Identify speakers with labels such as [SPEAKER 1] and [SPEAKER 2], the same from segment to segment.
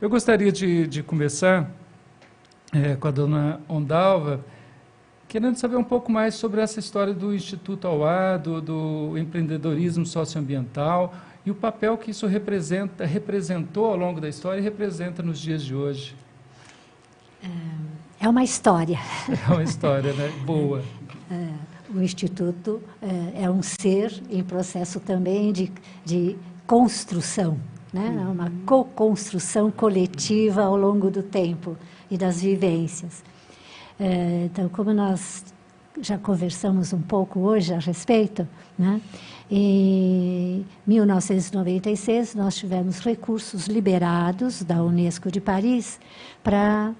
[SPEAKER 1] Eu gostaria de começar com a dona Ondalva, querendo saber um pouco mais sobre essa história do Instituto Auá, do empreendedorismo socioambiental e o papel que isso representou ao longo da história e representa nos dias de hoje.
[SPEAKER 2] É uma história.
[SPEAKER 1] É uma história, né? Boa.
[SPEAKER 2] O Instituto é um ser em processo também de construção, né? Uma co-construção coletiva ao longo do tempo e das vivências. Então, como nós já conversamos um pouco hoje a respeito, né? Em 1996, nós tivemos recursos liberados da Unesco de Paris para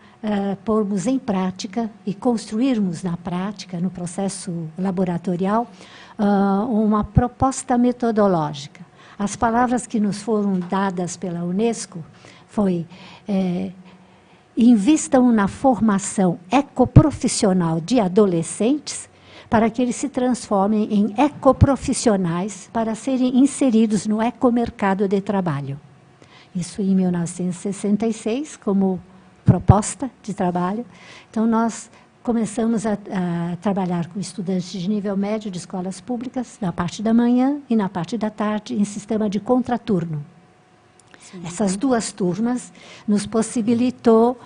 [SPEAKER 2] pormos em prática e construirmos na prática, no processo laboratorial, uma proposta metodológica. As palavras que nos foram dadas pela Unesco foi invistam na formação ecoprofissional de adolescentes para que eles se transformem em ecoprofissionais para serem inseridos no ecomercado de trabalho. Isso em 1966, como proposta de trabalho. Então, nós começamos a trabalhar com estudantes de nível médio de escolas públicas, na parte da manhã e na parte da tarde, em sistema de contraturno. Sim. Essas duas turmas nos possibilitou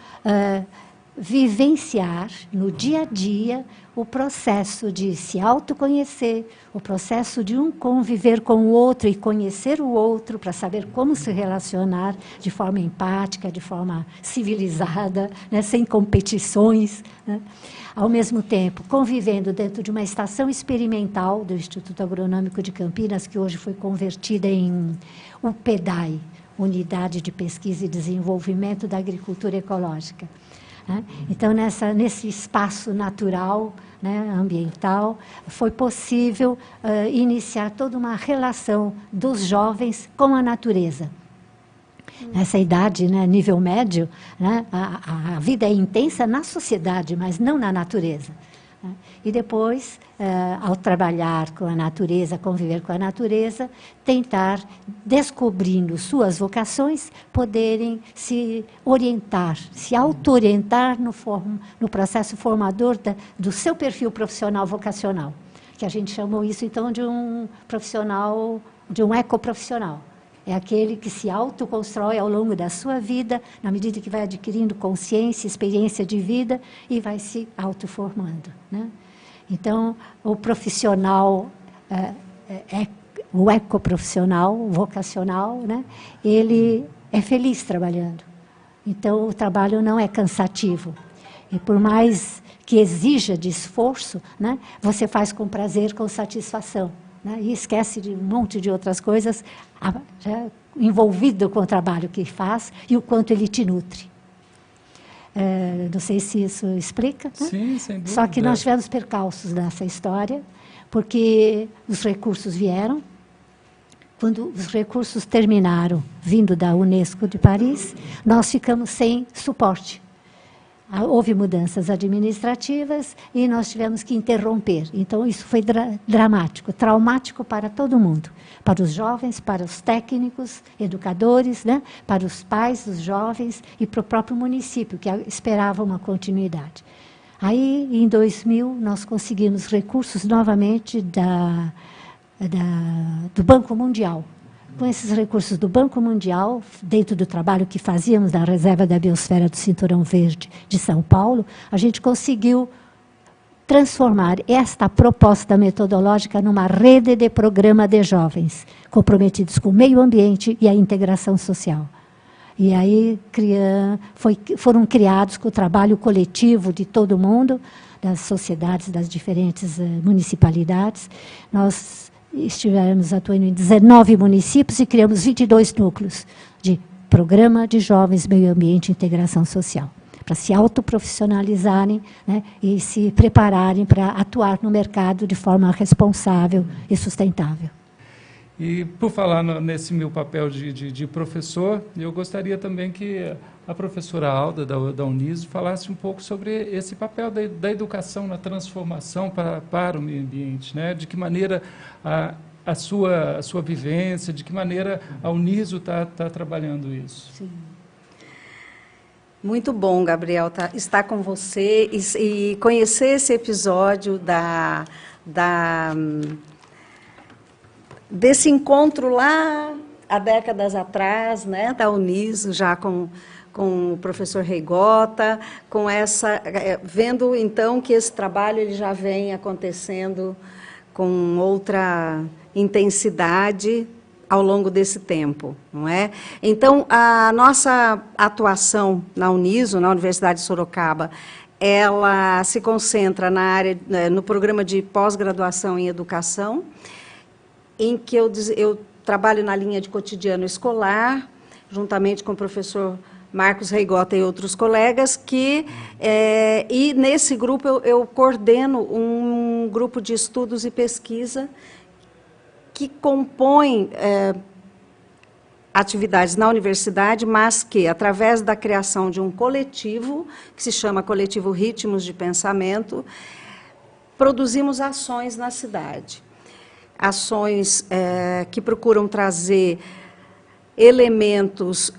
[SPEAKER 2] vivenciar no dia a dia o processo de se autoconhecer, o processo de um conviver com o outro e conhecer o outro para saber como se relacionar de forma empática, de forma civilizada, né, sem competições, né? Ao mesmo tempo, convivendo dentro de uma estação experimental do Instituto Agronômico de Campinas, que hoje foi convertida em UPEDAI, Unidade de Pesquisa e Desenvolvimento da Agricultura Ecológica. Então, nesse espaço natural, né, ambiental, foi possível iniciar toda uma relação dos jovens com a natureza. Nessa idade, né, nível médio, né, a vida é intensa na sociedade, mas não na natureza. E depois, ao trabalhar com a natureza, conviver com a natureza, tentar, descobrindo suas vocações, poderem se orientar, se auto-orientar no processo formador do seu perfil profissional vocacional, que a gente chamou isso, então, de um profissional, de um ecoprofissional. É aquele que se autoconstrói ao longo da sua vida, na medida que vai adquirindo consciência, experiência de vida e vai se autoformando, né? Então, o profissional, o ecoprofissional, o vocacional, né? Ele é feliz trabalhando. Então, o trabalho não é cansativo. E por mais que exija de esforço, né, você faz com prazer, com satisfação. Né, e esquece de um monte de outras coisas já envolvido com o trabalho que faz e o quanto ele te nutre. Não sei se isso explica. Né?
[SPEAKER 1] Sim, sem dúvida.
[SPEAKER 2] Só que nós tivemos percalços nessa história, porque os recursos vieram. Quando os recursos terminaram, vindo da Unesco de Paris, nós ficamos sem suporte. Houve mudanças administrativas e nós tivemos que interromper. Então, isso foi dramático, traumático para todo mundo. Para os jovens, para os técnicos, educadores, né? Para os pais dos jovens e para o próprio município, que esperava uma continuidade. Aí, em 2000, nós conseguimos recursos novamente do Banco Mundial. Com esses recursos do Banco Mundial, dentro do trabalho que fazíamos na Reserva da Biosfera do Cinturão Verde de São Paulo, a gente conseguiu transformar esta proposta metodológica numa rede de programa de jovens, comprometidos com o meio ambiente e a integração social. E aí foram criados com o trabalho coletivo de todo mundo, das sociedades, das diferentes municipalidades. Nós estivemos atuando em 19 municípios e criamos 22 núcleos de Programa de Jovens, Meio Ambiente e Integração Social, para se autoprofissionalizarem, né, e se prepararem para atuar no mercado de forma responsável e sustentável.
[SPEAKER 1] E, por falar nesse meu papel de professor, eu gostaria também que a professora Alda, da Uniso, falasse um pouco sobre esse papel da educação na transformação para o meio ambiente, né? De que maneira a sua vivência, de que maneira a Uniso está trabalhando isso.
[SPEAKER 3] Sim. Muito bom, Gabriel, estar com você e conhecer esse episódio desse encontro lá há décadas atrás, né, da Uniso, já com o professor Reigota, vendo então que esse trabalho ele já vem acontecendo com outra intensidade ao longo desse tempo, não é? Então, a nossa atuação na Uniso, na Universidade de Sorocaba, ela se concentra no programa de pós-graduação em educação, em que eu trabalho na linha de cotidiano escolar, juntamente com o professor Marcos Reigota e outros colegas, e nesse grupo eu coordeno um grupo de estudos e pesquisa que compõe atividades na universidade, mas que, através da criação de um coletivo, que se chama Coletivo Ritmos de Pensamento, produzimos ações na cidade. Ações que procuram trazer elementos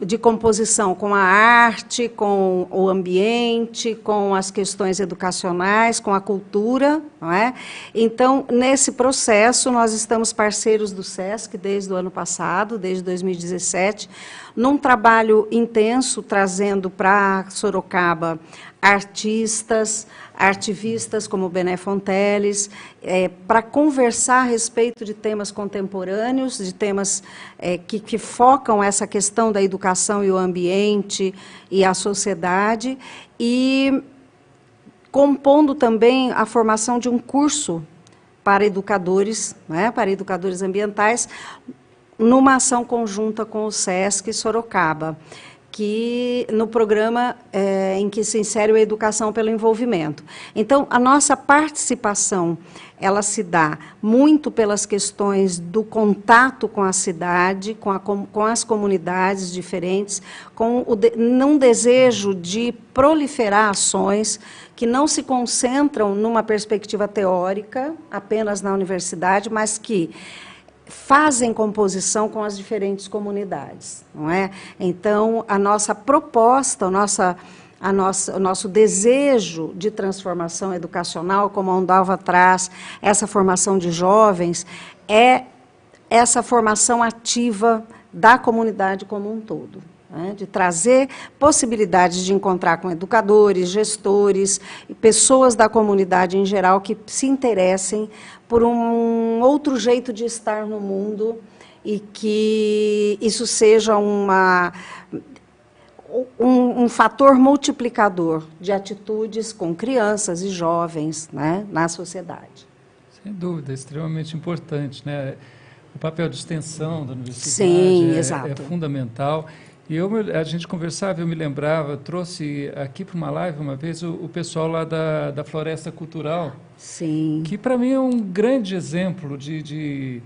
[SPEAKER 3] de composição com a arte, com o ambiente, com as questões educacionais, com a cultura, não é? Então, nesse processo, nós estamos parceiros do SESC desde o ano passado, desde 2017, num trabalho intenso, trazendo para Sorocaba artistas, artivistas como Bené Fonteles, para conversar a respeito de temas contemporâneos, de temas que focam essa questão da educação e o ambiente e a sociedade, e compondo também a formação de um curso para educadores, né, para educadores ambientais, numa ação conjunta com o SESC Sorocaba, que no programa em que se insere a educação pelo envolvimento. Então, a nossa participação, ela se dá muito pelas questões do contato com a cidade, com as comunidades diferentes, num desejo de proliferar ações que não se concentram numa perspectiva teórica, apenas na universidade, mas que fazem composição com as diferentes comunidades, não é? Então, a nossa proposta, o nosso desejo de transformação educacional, como a Undalva traz, essa formação de jovens, é essa formação ativa da comunidade como um todo, né? De trazer possibilidades de encontrar com educadores, gestores, pessoas da comunidade em geral que se interessem por um outro jeito de estar no mundo e que isso seja um fator multiplicador de atitudes com crianças e jovens, né, na sociedade.
[SPEAKER 1] Sem dúvida, extremamente importante, né? O papel de extensão da universidade.
[SPEAKER 3] Sim,
[SPEAKER 1] é fundamental. E a gente conversava, eu me lembrava, trouxe aqui para uma live uma vez o pessoal lá da Floresta Cultural.
[SPEAKER 3] Sim.
[SPEAKER 1] Que para mim é um grande exemplo de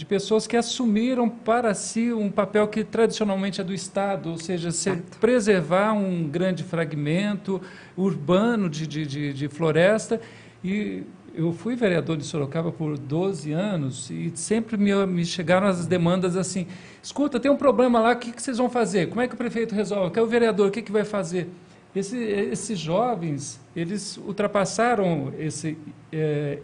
[SPEAKER 1] pessoas que assumiram para si um papel que tradicionalmente é do Estado, ou seja, preservar um grande fragmento urbano de floresta. E eu fui vereador de Sorocaba por 12 anos e sempre me chegaram as demandas assim, escuta, tem um problema lá, o que vocês vão fazer? Como é que o prefeito resolve? Quer o vereador, o que vai fazer? Esses jovens, eles ultrapassaram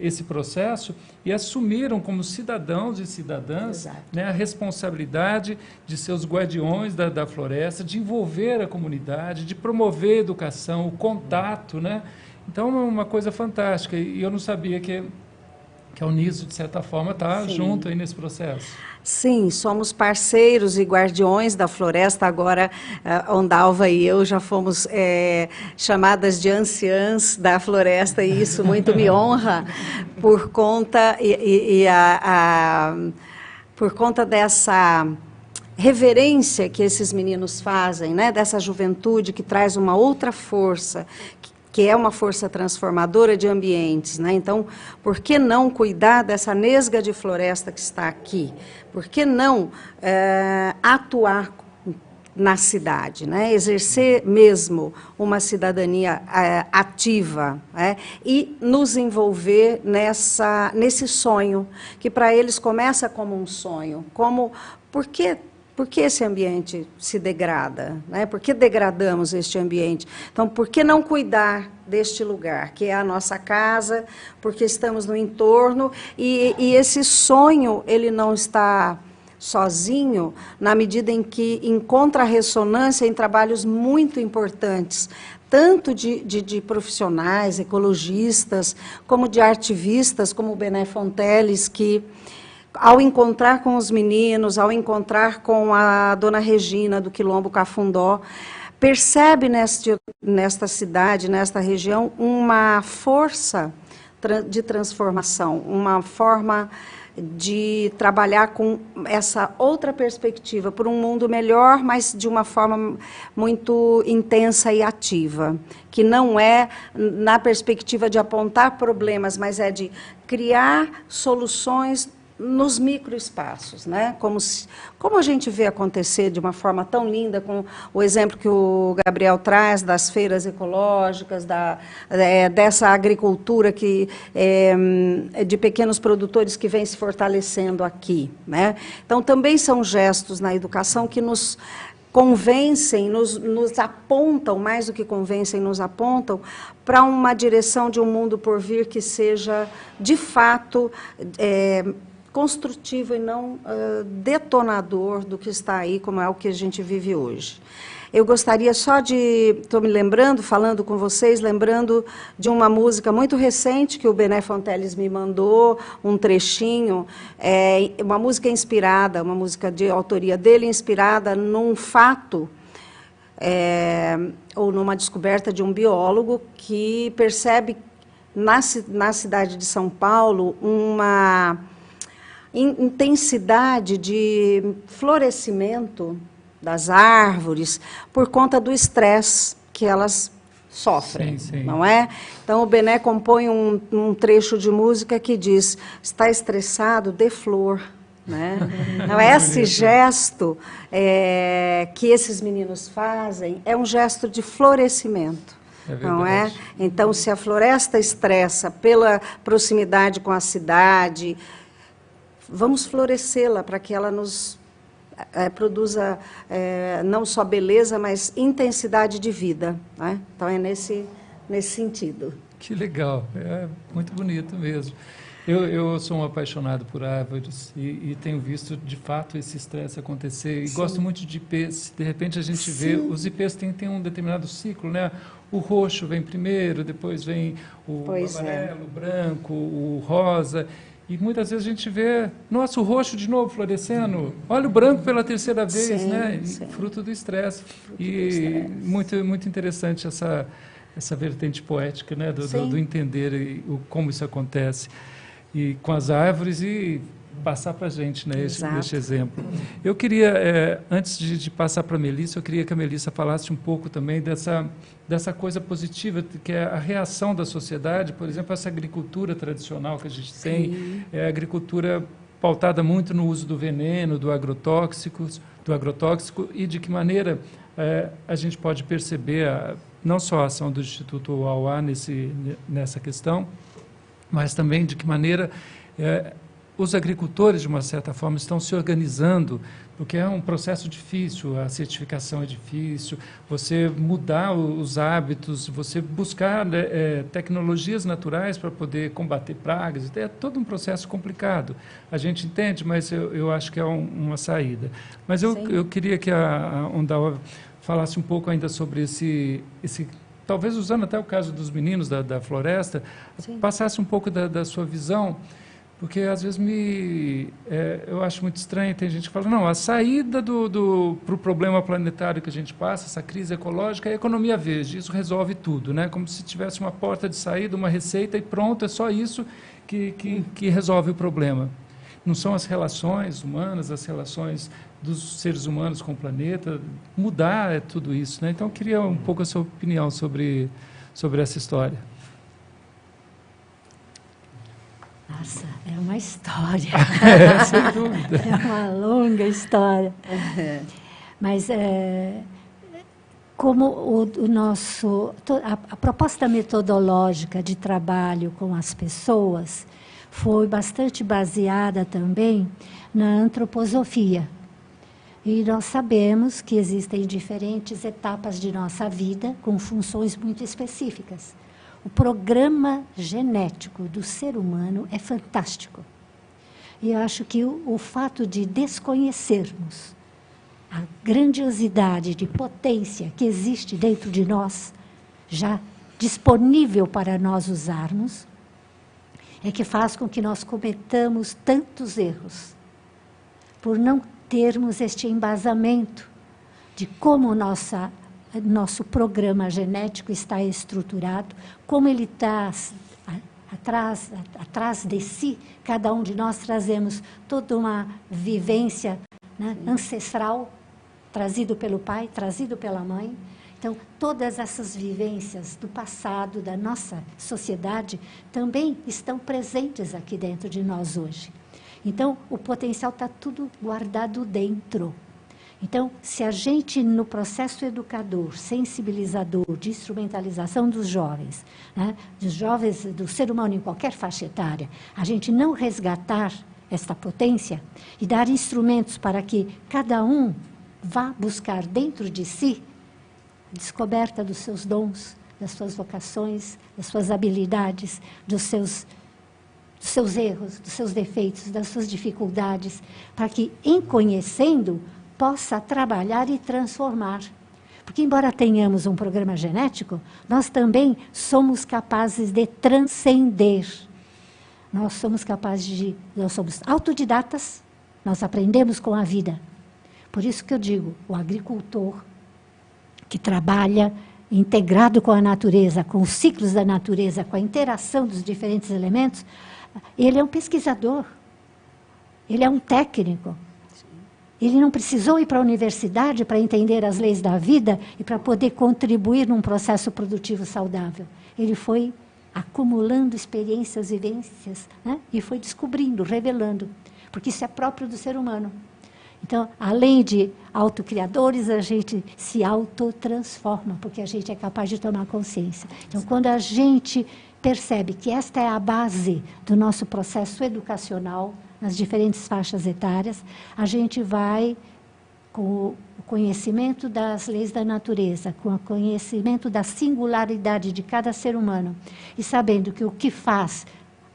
[SPEAKER 1] esse processo e assumiram como cidadãos e cidadãs, né, a responsabilidade de ser os guardiões da floresta, de envolver a comunidade, de promover a educação, o contato, né? Então, é uma coisa fantástica. E eu não sabia que a Uniso, de certa forma, está junto aí nesse processo.
[SPEAKER 3] Sim, somos parceiros e guardiões da floresta. Agora, Undalva e eu já fomos chamadas de anciãs da floresta, e isso muito me honra por conta, por conta dessa reverência que esses meninos fazem, né, dessa juventude que traz uma outra força, que é uma força transformadora de ambientes, né? Então, por que não cuidar dessa nesga de floresta que está aqui? Por que não atuar na cidade, né? Exercer mesmo uma cidadania ativa, né? E nos envolver nesse sonho, que para eles começa como um sonho, por que por que esse ambiente se degrada? Né? Por que degradamos este ambiente? Então, por que não cuidar deste lugar, que é a nossa casa, porque estamos no entorno, e esse sonho, ele não está sozinho, na medida em que encontra ressonância em trabalhos muito importantes, tanto de profissionais, ecologistas, como de artivistas, como o Bené Fonteles, que, ao encontrar com os meninos, ao encontrar com a dona Regina, do Quilombo Cafundó, percebe nesta cidade, nesta região, uma força de transformação, uma forma de trabalhar com essa outra perspectiva, por um mundo melhor, mas de uma forma muito intensa e ativa, que não é na perspectiva de apontar problemas, mas é de criar soluções nos microespaços, né? Como a gente vê acontecer de uma forma tão linda, com o exemplo que o Gabriel traz das feiras ecológicas, dessa agricultura de pequenos produtores que vem se fortalecendo aqui, né? Então, também são gestos na educação que nos convencem, nos apontam, mais do que convencem, nos apontam para uma direção de um mundo por vir que seja, de fato, construtivo e não detonador do que está aí, como é o que a gente vive hoje. Eu gostaria só estou me lembrando, falando com vocês, lembrando de uma música muito recente que o Bené Fonteles me mandou, um trechinho, uma música inspirada, uma música de autoria dele, inspirada num fato, ou numa descoberta de um biólogo que percebe na cidade de São Paulo uma intensidade de florescimento das árvores por conta do estresse que elas sofrem, sim, sim. Não é? Então, o Bené compõe um trecho de música que diz: está estressado, dê flor. Né? Então, esse gesto que esses meninos fazem é um gesto de florescimento. Não é? Então, se a floresta estressa pela proximidade com a cidade, vamos florescê-la para que ela nos produza não só beleza, mas intensidade de vida. Né? Então, é nesse sentido.
[SPEAKER 1] Que legal, é muito bonito mesmo. Eu sou um apaixonado por árvores e tenho visto, de fato, esse estresse acontecer. E sim. Gosto muito de ipês. De repente, a gente sim. vê... Os ipês têm um determinado ciclo, né? O roxo vem primeiro, depois vem o amarelo, o branco, o rosa... E muitas vezes a gente vê, nossa, o roxo de novo florescendo, olha o branco pela terceira vez, sim, né? Sim. Fruto do estresse. E muito, muito interessante essa vertente poética, né? Do entender como isso acontece. E com as árvores e passar para a gente, né? Este exemplo. Eu queria, antes de passar para a Melissa, eu queria que a Melissa falasse um pouco também dessa coisa positiva, que é a reação da sociedade, por exemplo, essa agricultura tradicional que a gente tem, a agricultura pautada muito no uso do veneno, do agrotóxico, e de que maneira a gente pode perceber não só a ação do Instituto Uauá nessa questão, mas também de que maneira os agricultores, de uma certa forma, estão se organizando, porque é um processo difícil, a certificação é difícil, você mudar os hábitos, você buscar tecnologias naturais para poder combater pragas, é todo um processo complicado. A gente entende, mas eu acho que é uma saída. Mas eu queria que a Ondawa falasse um pouco ainda sobre esse talvez usando até o caso dos meninos da floresta, sim. passasse um pouco da sua visão. Porque, às vezes, eu acho muito estranho, tem gente que fala, não, a saída para o problema planetário que a gente passa, essa crise ecológica, é a economia verde, isso resolve tudo, né? Como se tivesse uma porta de saída, uma receita e pronto, é só isso que resolve o problema. Não são as relações humanas, as relações dos seres humanos com o planeta, mudar tudo isso, né? Então, eu queria um pouco a sua opinião sobre essa história.
[SPEAKER 2] Nossa, é uma história.
[SPEAKER 1] Sem dúvida.
[SPEAKER 2] É uma longa história. Mas, como a proposta metodológica de trabalho com as pessoas foi bastante baseada também na antroposofia. E nós sabemos que existem diferentes etapas de nossa vida com funções muito específicas. O programa genético do ser humano é fantástico. E eu acho que o fato de desconhecermos a grandiosidade de potência que existe dentro de nós, já disponível para nós usarmos, é que faz com que nós cometamos tantos erros, por não termos este embasamento de como nosso programa genético está estruturado, como ele está atrás de si. Cada um de nós trazemos toda uma vivência, né, ancestral, trazido pelo pai, trazido pela mãe. Então, todas essas vivências do passado, da nossa sociedade, também estão presentes aqui dentro de nós hoje. Então, o potencial está tudo guardado dentro. Então, se a gente, no processo educador, sensibilizador, de instrumentalização dos jovens, né, do ser humano em qualquer faixa etária, a gente não resgatar esta potência e dar instrumentos para que cada um vá buscar dentro de si a descoberta dos seus dons, das suas vocações, das suas habilidades, dos seus erros, dos seus defeitos, das suas dificuldades, para que, em conhecendo, possa trabalhar e transformar. Porque, embora tenhamos um programa genético, nós também somos capazes de transcender. Nós somos autodidatas, nós aprendemos com a vida. Por isso que eu digo, o agricultor que trabalha integrado com a natureza, com os ciclos da natureza, com a interação dos diferentes elementos, ele é um pesquisador, ele é um técnico. Ele não precisou ir para a universidade para entender as leis da vida e para poder contribuir num processo produtivo saudável. Ele foi acumulando experiências, vivências, né? E foi descobrindo, revelando, porque isso é próprio do ser humano. Então, além de autocriadores, a gente se autotransforma, porque a gente é capaz de tomar consciência. Então, quando a gente percebe que esta é a base do nosso processo educacional, nas diferentes faixas etárias, a gente vai, com o conhecimento das leis da natureza, com o conhecimento da singularidade de cada ser humano, e sabendo que o que faz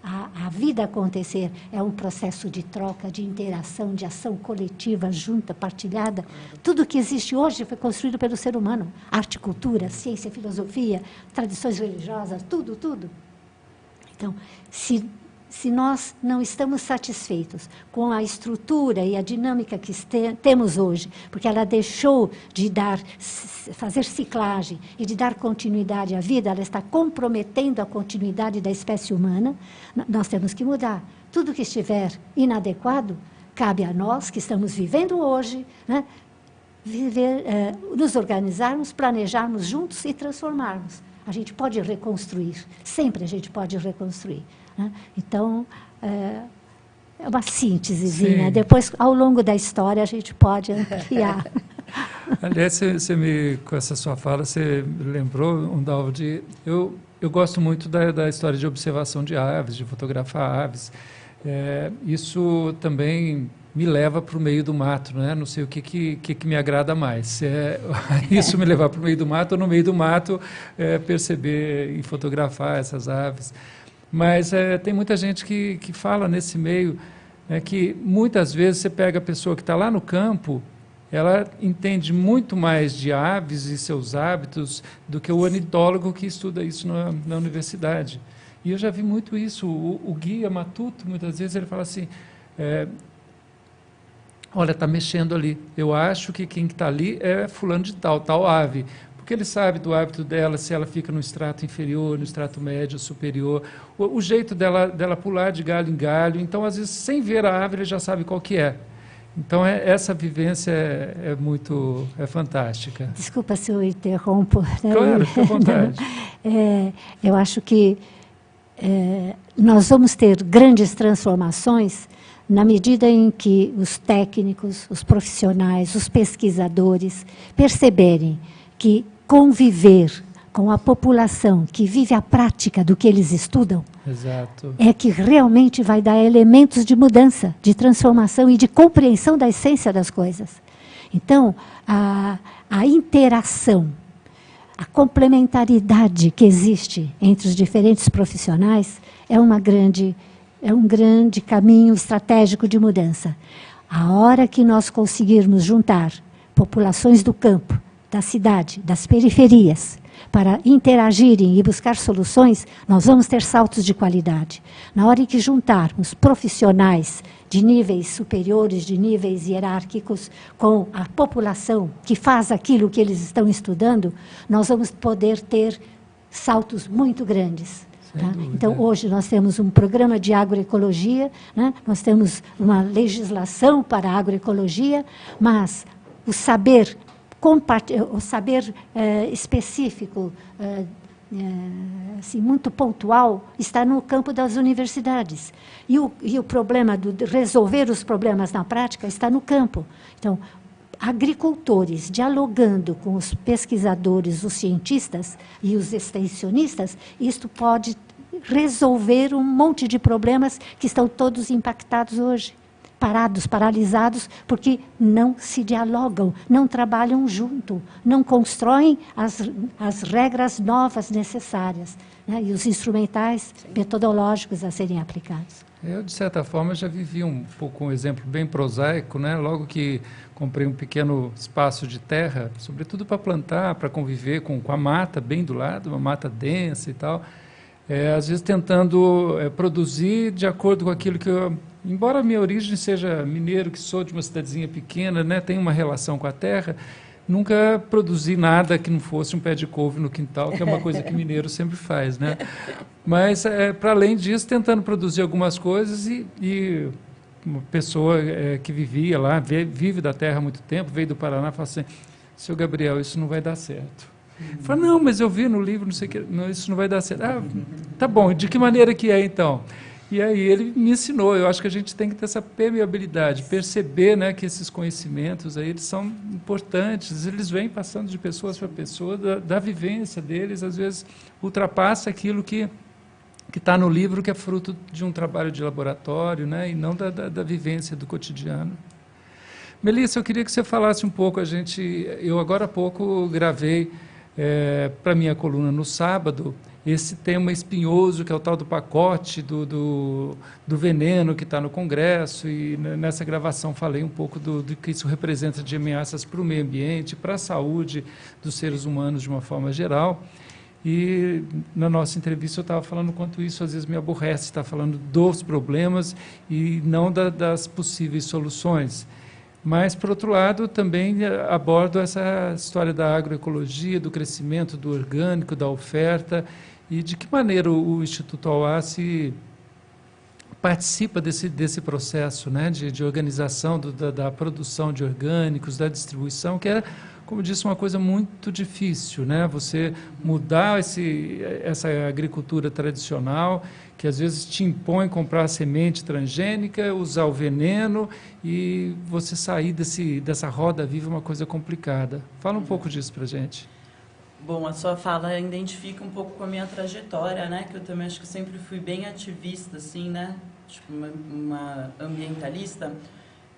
[SPEAKER 2] a vida acontecer é um processo de troca, de interação, de ação coletiva, junta, partilhada. Tudo que existe hoje foi construído pelo ser humano. Arte, cultura, ciência, filosofia, tradições religiosas, tudo, tudo. Então, se nós não estamos satisfeitos com a estrutura e a dinâmica que temos hoje, porque ela deixou de fazer ciclagem e de dar continuidade à vida, ela está comprometendo a continuidade da espécie humana, nós temos que mudar. Tudo que estiver inadequado, cabe a nós, que estamos vivendo hoje, né, nos organizarmos, planejarmos juntos e transformarmos. A gente pode reconstruir, sempre a gente pode reconstruir. Então, é uma síntesezinha. Sim. Depois, ao longo da história, a gente pode ampliar.
[SPEAKER 1] Aliás, com essa sua fala, você lembrou, Undalva, eu gosto muito da história de observação de aves, de fotografar aves. Isso também me leva para o meio do mato, né? Não sei o que me agrada mais. Se isso me levar para o meio do mato, ou no meio do mato perceber e fotografar essas aves. Mas tem muita gente que fala nesse meio, né, que muitas vezes você pega a pessoa que está lá no campo, ela entende muito mais de aves e seus hábitos do que o ornitólogo que estuda isso na universidade. E eu já vi muito isso. O guia matuto, muitas vezes, ele fala assim, olha, está mexendo ali. Eu acho que quem está ali é fulano de tal ave. Porque ele sabe do hábito dela, se ela fica no extrato inferior, no extrato médio, superior, o jeito dela pular de galho em galho. Então, às vezes, sem ver a ave, ele já sabe qual que é. Então, essa vivência é fantástica.
[SPEAKER 2] Desculpa se eu interrompo. Né?
[SPEAKER 1] Claro, fica à vontade.
[SPEAKER 2] Eu acho que nós vamos ter grandes transformações na medida em que os técnicos, os profissionais, os pesquisadores perceberem que conviver com a população que vive a prática do que eles estudam,
[SPEAKER 1] exato,
[SPEAKER 2] é que realmente vai dar elementos de mudança, de transformação e de compreensão da essência das coisas. Então, a interação, a complementaridade que existe entre os diferentes profissionais é um grande caminho estratégico de mudança. A hora que nós conseguirmos juntar populações do campo, da cidade, das periferias, para interagirem e buscar soluções, nós vamos ter saltos de qualidade. Na hora em que juntarmos profissionais de níveis superiores, de níveis hierárquicos, com a população que faz aquilo que eles estão estudando, nós vamos poder ter saltos muito grandes. Tá? Então, hoje nós temos um programa de agroecologia, né? Nós temos uma legislação para a agroecologia, mas o saber específico, assim, muito pontual, está no campo das universidades. E o problema de resolver os problemas na prática está no campo. Então, agricultores dialogando com os pesquisadores, os cientistas e os extensionistas, isto pode resolver um monte de problemas que estão todos impactados hoje. Parados, paralisados, porque não se dialogam, não trabalham junto, não constroem as regras novas necessárias, né, e os instrumentais metodológicos a serem aplicados.
[SPEAKER 1] Eu, de certa forma, já vivi um pouco um exemplo bem prosaico, né? Logo que comprei um pequeno espaço de terra, sobretudo para plantar, para conviver com a mata bem do lado, uma mata densa e tal, às vezes tentando produzir de acordo com aquilo que eu... Embora a minha origem seja mineiro, que sou de uma cidadezinha pequena, né, tenho uma relação com a terra, nunca produzi nada que não fosse um pé de couve no quintal, que é uma coisa que mineiro sempre faz, né? Mas, para além disso, tentando produzir algumas coisas e uma pessoa que vivia lá, vive da terra há muito tempo, veio do Paraná, fala assim, seu Gabriel, isso não vai dar certo. Fala, não, mas eu vi no livro, não sei o que, não, isso não vai dar certo. Ah, tá bom, de que maneira que é então? E aí ele me ensinou, eu acho que a gente tem que ter essa permeabilidade, perceber, né, que esses conhecimentos aí, eles são importantes, eles vêm passando de pessoas para pessoas, da vivência deles, às vezes ultrapassa aquilo que está no livro, que é fruto de um trabalho de laboratório, né, e não da vivência do cotidiano. Melissa, eu queria que você falasse um pouco, eu agora há pouco gravei para a minha coluna no sábado, esse tema espinhoso, que é o tal do pacote do veneno que está no Congresso, e nessa gravação falei um pouco do que isso representa de ameaças para o meio ambiente, para a saúde dos seres humanos de uma forma geral. E na nossa entrevista eu estava falando quanto isso às vezes me aborrece, estar falando dos problemas e não das possíveis soluções. Mas, por outro lado, também abordo essa história da agroecologia, do crescimento do orgânico, da oferta, e de que maneira o Instituto Auá participa desse processo, né, de organização da produção de orgânicos, da distribuição, que é, como disse, uma coisa muito difícil, né? Você mudar essa agricultura tradicional, que às vezes te impõe comprar semente transgênica, usar o veneno, e você sair dessa roda viva é uma coisa complicada. Fala um pouco disso para a gente.
[SPEAKER 4] Bom, a sua fala identifica um pouco com a minha trajetória, né? Que eu também acho que sempre fui bem ativista, assim, né? Tipo, uma ambientalista.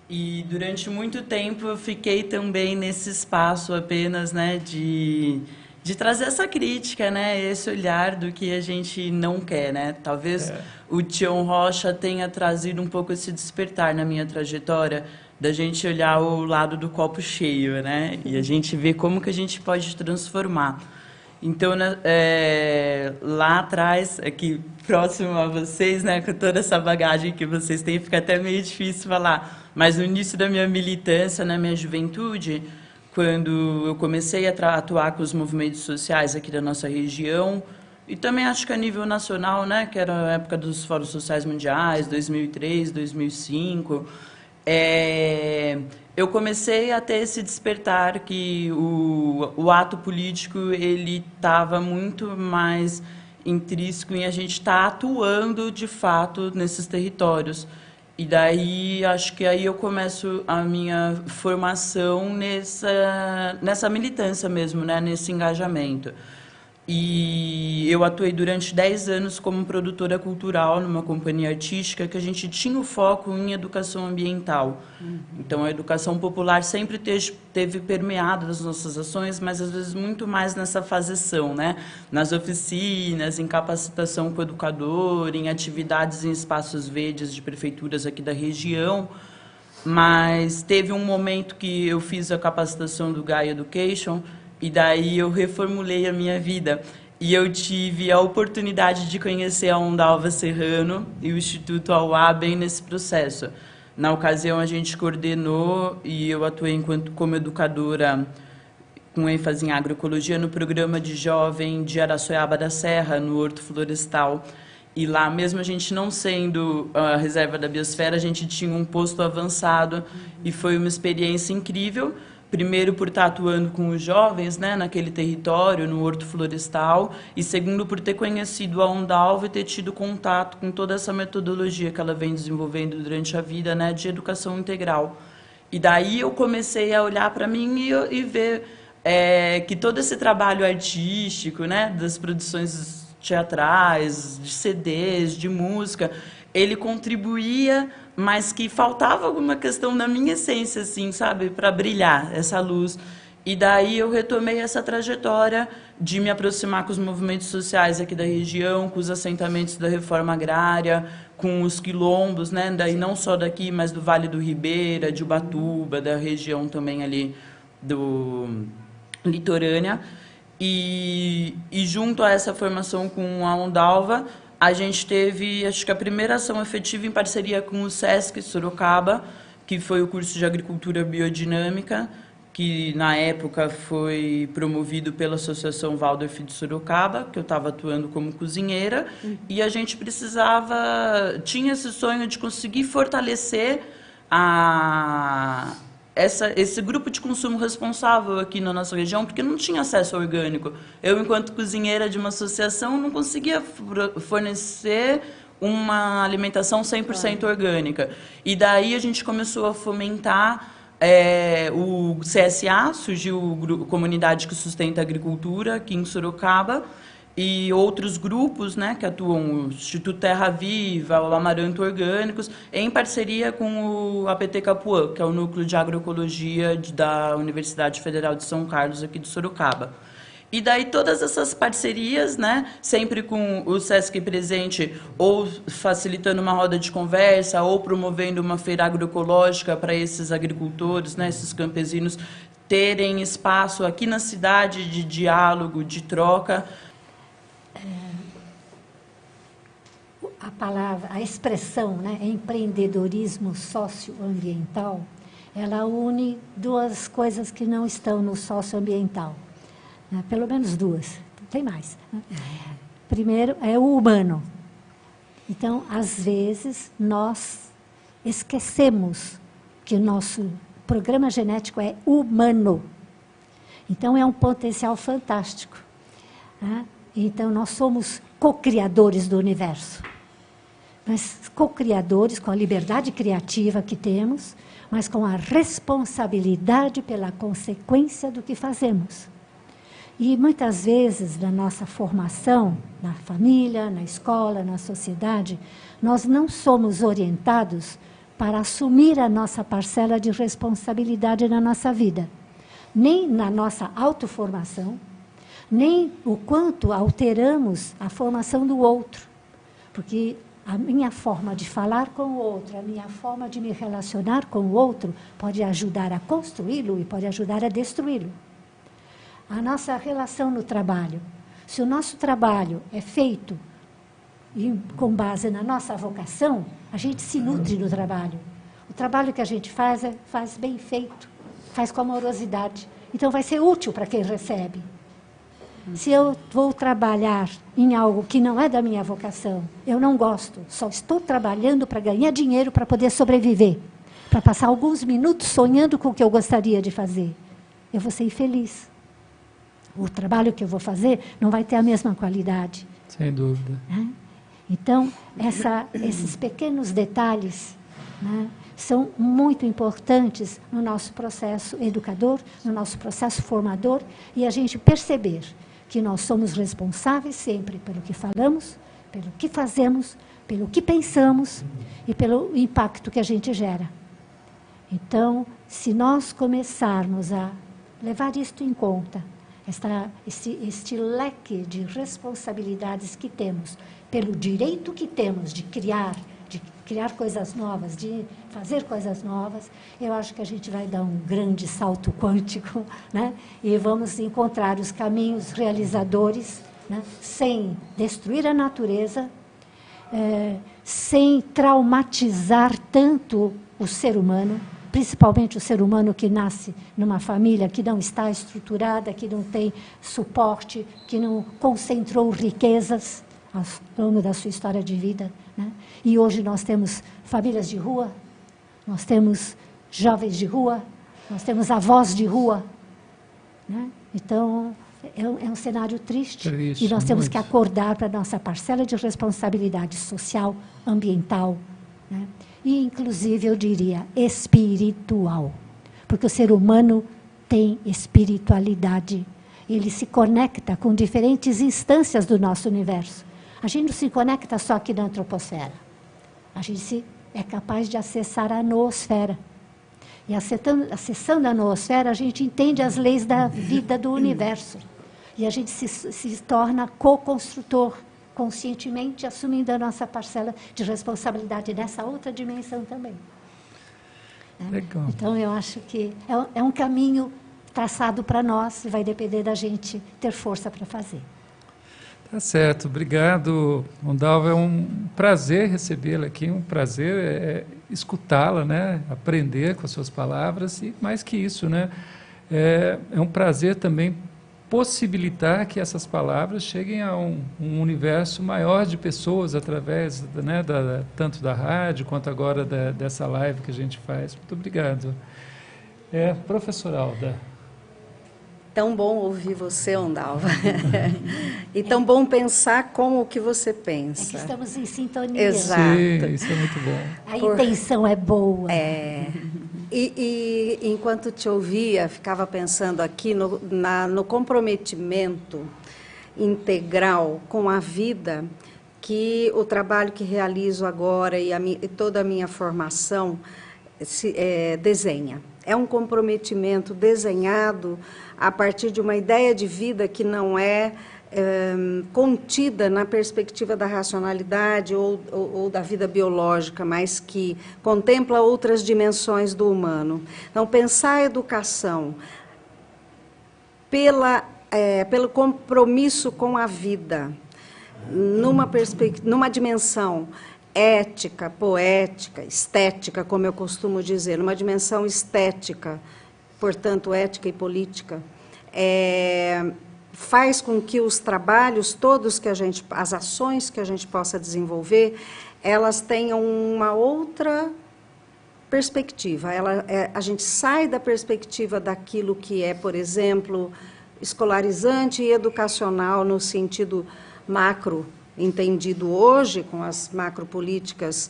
[SPEAKER 4] E durante muito tempo eu fiquei também nesse espaço apenas, né? De trazer essa crítica, né? Esse olhar do que a gente não quer, né? Talvez o Tião Rocha tenha trazido um pouco esse despertar na minha trajetória, da gente olhar o lado do copo cheio, né? E a gente ver como que a gente pode transformar. Então, lá atrás, aqui próximo a vocês, né, com toda essa bagagem que vocês têm, fica até meio difícil falar. Mas no início da minha militância, na minha juventude, quando eu comecei a atuar com os movimentos sociais aqui da nossa região, e também acho que a nível nacional, né, que era a época dos Fóruns Sociais Mundiais, 2003, 2005... eu comecei a ter esse despertar que o ato político ele estava muito mais intrínseco em a gente estar atuando de fato nesses territórios. E daí acho que aí eu começo a minha formação nessa militância mesmo, né, nesse engajamento. E eu atuei durante 10 anos como produtora cultural numa companhia artística que a gente tinha o foco em educação ambiental. Então, a educação popular sempre teve permeado as nossas ações, mas às vezes muito mais nessa faseção, né? Nas oficinas, em capacitação com o educador, em atividades em espaços verdes de prefeituras aqui da região. Mas teve um momento que eu fiz a capacitação do Gaia Education, e daí eu reformulei a minha vida. E eu tive a oportunidade de conhecer a Ondalva Serrano e o Instituto Auá bem nesse processo. Na ocasião, a gente coordenou e eu atuei como educadora com ênfase em agroecologia no programa de jovem de Araçoiaba da Serra, no Horto Florestal. E lá, mesmo a gente não sendo a reserva da biosfera, a gente tinha um posto avançado e foi uma experiência incrível. Primeiro, por estar atuando com os jovens, né, naquele território, no Horto Florestal, e segundo, por ter conhecido a Ondalva e ter tido contato com toda essa metodologia que ela vem desenvolvendo durante a vida, né, de educação integral. E daí eu comecei a olhar para mim e ver que todo esse trabalho artístico, né, das produções teatrais, de CDs, de música, ele contribuía, mas que faltava alguma questão na minha essência, assim, sabe, para brilhar essa luz. E daí eu retomei essa trajetória de me aproximar com os movimentos sociais aqui da região, com os assentamentos da reforma agrária, com os quilombos, né, daí não só daqui, mas do Vale do Ribeira, de Ubatuba, da região também ali do litorânea. E junto a essa formação com a Ondalva, a gente teve, acho que a primeira ação efetiva em parceria com o SESC Sorocaba, que foi o curso de Agricultura Biodinâmica, que na época foi promovido pela Associação Waldorf de Sorocaba, que eu estava atuando como cozinheira, e a gente tinha esse sonho de conseguir fortalecer esse grupo de consumo responsável aqui na nossa região, porque não tinha acesso ao orgânico. Eu, enquanto cozinheira de uma associação, não conseguia fornecer uma alimentação 100% orgânica. E daí a gente começou a fomentar o CSA, surgiu a Comunidade que Sustenta a Agricultura, aqui em Sorocaba, e outros grupos, né, que atuam, o Instituto Terra Viva, o Amaranto Orgânicos, em parceria com o APT Capuã, que é o Núcleo de Agroecologia da Universidade Federal de São Carlos, aqui de Sorocaba. E daí todas essas parcerias, né, sempre com o SESC presente, ou facilitando uma roda de conversa, ou promovendo uma feira agroecológica para esses agricultores, né, esses campesinos, terem espaço aqui na cidade de diálogo, de troca.
[SPEAKER 2] A expressão, né, empreendedorismo socioambiental, ela une duas coisas que não estão no socioambiental, né, pelo menos duas, tem mais, né? Primeiro é o humano. Então, às vezes, nós esquecemos que o nosso programa genético é humano. Então, é um potencial fantástico, né? Então, nós somos co-criadores do universo. Mas co-criadores com a liberdade criativa que temos, mas com a responsabilidade pela consequência do que fazemos. E muitas vezes, na nossa formação, na família, na escola, na sociedade, nós não somos orientados para assumir a nossa parcela de responsabilidade na nossa vida. Nem na nossa autoformação, nem o quanto alteramos a formação do outro. Porque a minha forma de falar com o outro, a minha forma de me relacionar com o outro, pode ajudar a construí-lo e pode ajudar a destruí-lo. A nossa relação no trabalho. Se o nosso trabalho é feito com base na nossa vocação, a gente se nutre no trabalho. O trabalho que a gente faz bem feito, faz com amorosidade. Então vai ser útil para quem recebe. Se eu vou trabalhar em algo que não é da minha vocação, eu não gosto, só estou trabalhando para ganhar dinheiro para poder sobreviver, para passar alguns minutos sonhando com o que eu gostaria de fazer, eu vou ser infeliz. O trabalho que eu vou fazer não vai ter a mesma qualidade.
[SPEAKER 1] Sem dúvida.
[SPEAKER 2] Então, esses pequenos detalhes, né, são muito importantes no nosso processo educador, no nosso processo formador, e a gente perceber que nós somos responsáveis sempre pelo que falamos, pelo que fazemos, pelo que pensamos e pelo impacto que a gente gera. Então, se nós começarmos a levar isto em conta, este leque de responsabilidades que temos, pelo direito que temos de criar coisas novas, de fazer coisas novas, eu acho que a gente vai dar um grande salto quântico, né? E vamos encontrar os caminhos realizadores, né? Sem destruir a natureza, sem traumatizar tanto o ser humano, principalmente o ser humano que nasce numa família que não está estruturada, que não tem suporte, que não concentrou riquezas ao longo da sua história de vida, né? E hoje nós temos famílias de rua, nós temos jovens de rua, nós temos avós de rua, né? Então, é um cenário triste e nós temos que acordar para a nossa parcela de responsabilidade social, ambiental, né? E, inclusive, eu diria, espiritual. Porque o ser humano tem espiritualidade. Ele se conecta com diferentes instâncias do nosso universo. A gente não se conecta só aqui na antroposfera. A gente é capaz de acessar a noosfera. E acessando a noosfera, a gente entende as leis da vida do universo. E a gente se torna co-construtor, conscientemente assumindo a nossa parcela de responsabilidade nessa outra dimensão também.
[SPEAKER 1] Legal.
[SPEAKER 2] Então, eu acho que é um caminho traçado para nós e vai depender da gente ter força para fazer.
[SPEAKER 1] Tá certo, obrigado, Ondalva. É um prazer recebê-la aqui, um prazer escutá-la, né? Aprender com as suas palavras e, mais que isso, né? É um prazer também possibilitar que essas palavras cheguem a um universo maior de pessoas através, né, tanto da rádio quanto agora dessa live que a gente faz. Muito obrigado. Professora Alda.
[SPEAKER 3] Tão bom ouvir você, Ondalva. E tão bom pensar como o que você pensa.
[SPEAKER 2] É que estamos em sintonia.
[SPEAKER 3] Exato.
[SPEAKER 1] Sim, isso é muito bom.
[SPEAKER 2] A intenção é boa.
[SPEAKER 3] E enquanto te ouvia, ficava pensando aqui no comprometimento integral com a vida que o trabalho que realizo agora e toda a minha formação desenha. É um comprometimento desenhado a partir de uma ideia de vida que não é contida na perspectiva da racionalidade ou da vida biológica, mas que contempla outras dimensões do humano. Então, pensar a educação pelo compromisso com a vida, numa dimensão ética, poética, estética, como eu costumo dizer, numa dimensão estética, portanto, ética e política, faz com que os trabalhos todos as ações que a gente possa desenvolver, elas tenham uma outra perspectiva. A gente sai da perspectiva daquilo que é, por exemplo, escolarizante e educacional no sentido macro, entendido hoje, com as macropolíticas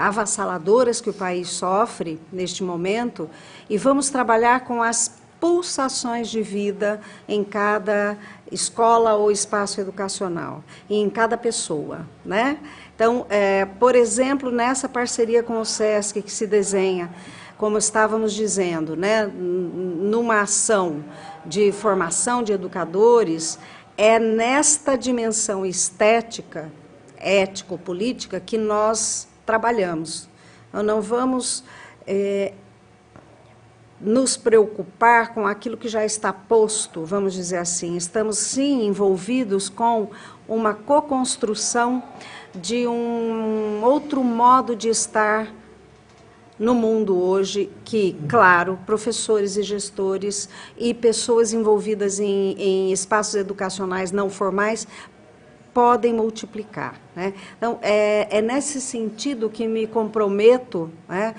[SPEAKER 3] avassaladoras que o país sofre neste momento, e vamos trabalhar com as pulsações de vida em cada escola ou espaço educacional, e em cada pessoa, né? Então, por exemplo, nessa parceria com o SESC que se desenha, como estávamos dizendo, né, numa ação de formação de educadores, é nesta dimensão estética, ético-política, que nós trabalhamos. Nós não vamos nos preocupar com aquilo que já está posto, vamos dizer assim. Estamos, sim, envolvidos com uma co-construção de um outro modo de estar no mundo hoje, que, claro, professores e gestores e pessoas envolvidas em espaços educacionais não formais podem multiplicar, né? Então, é nesse sentido que me comprometo, né,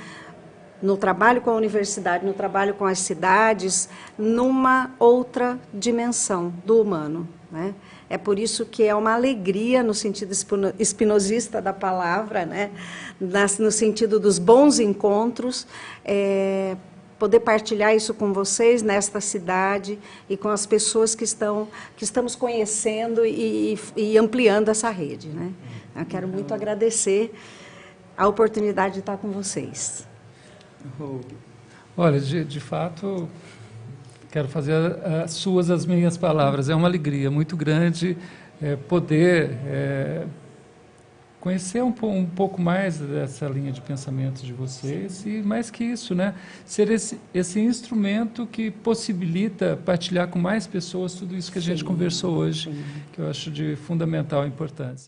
[SPEAKER 3] no trabalho com a universidade, no trabalho com as cidades, numa outra dimensão do humano, né? É por isso que é uma alegria, no sentido espinosista da palavra, né? No sentido dos bons encontros, poder partilhar isso com vocês nesta cidade e com as pessoas que estamos conhecendo e ampliando essa rede, né? Eu quero muito agradecer a oportunidade de estar com vocês.
[SPEAKER 1] Olha, de fato, quero fazer as minhas palavras. É uma alegria muito grande poder conhecer um pouco mais dessa linha de pensamento de vocês e, mais que isso, né, ser esse instrumento que possibilita partilhar com mais pessoas tudo isso que a gente conversou hoje, que eu acho de fundamental importância.